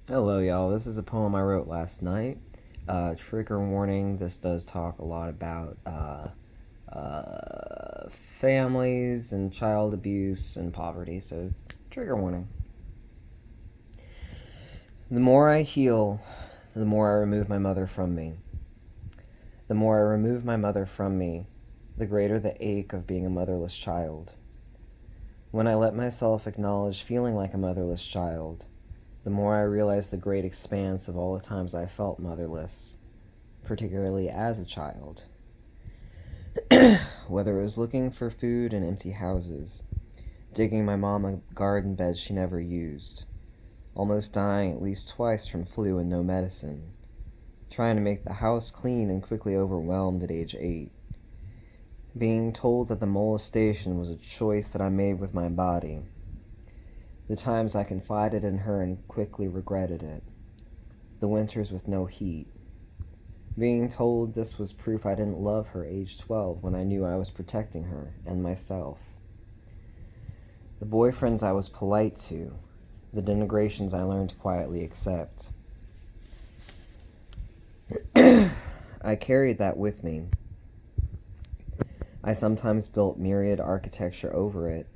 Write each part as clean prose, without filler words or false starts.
Hello, y'all. This is a poem I wrote last night. Trigger warning, this does talk a lot about families and child abuse and poverty, so trigger warning. The more I heal, the more I remove my mother from me. The more I remove my mother from me, the greater the ache of being a motherless child. When I let myself acknowledge feeling like a motherless child, the more I realize the great expanse of all the times I felt motherless, particularly as a child. Whether it was looking for food in empty houses, digging my mom a garden bed she never used, almost dying at least twice from flu and no medicine, trying to make the house clean and quickly overwhelmed at age 8, being told that the molestation was a choice that I made with my body, the times I confided in her and quickly regretted it, the winters with no heat, being told this was proof I didn't love her age 12 when I knew I was protecting her and myself, the boyfriends I was polite to, the denigrations I learned to quietly accept. I carried that with me. I sometimes built myriad architecture over it,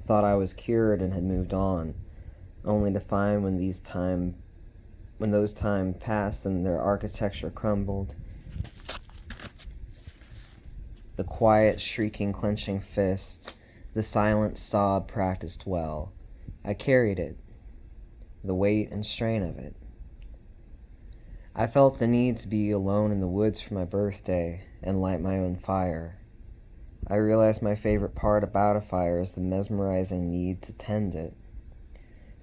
thought I was cured and had moved on, only to find when those time passed and their architecture crumbled, the quiet, shrieking, clenching fist, the silent sob practiced well. I carried it, the weight and strain of it. I felt the need to be alone in the woods for my birthday and light my own fire. I realized my favorite part about a fire is the mesmerizing need to tend it.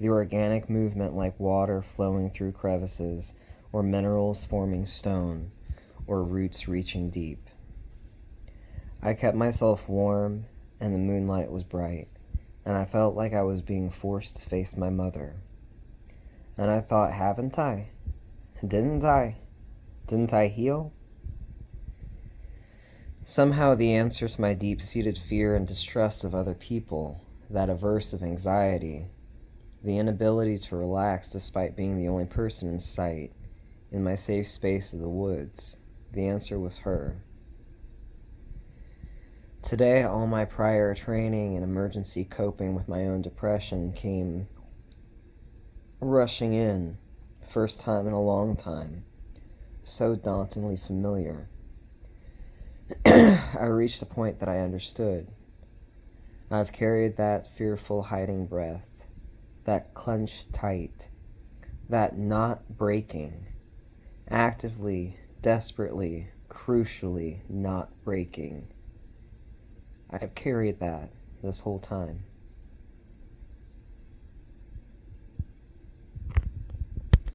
The organic movement like water flowing through crevices, or minerals forming stone, or roots reaching deep. I kept myself warm, and the moonlight was bright, and I felt like I was being forced to face my mother. And I thought, haven't I? Didn't I? Didn't I heal? Somehow the answer to my deep-seated fear and distrust of other people, that aversive anxiety, the inability to relax despite being the only person in sight, in my safe space of the woods, the answer was her. Today, all my prior training and emergency coping with my own depression came rushing in, first time in a long time, so dauntingly familiar. I reached a point that I understood. I've carried that fearful hiding breath, that clenched tight, that not breaking, actively, desperately, crucially not breaking. I have carried that this whole time.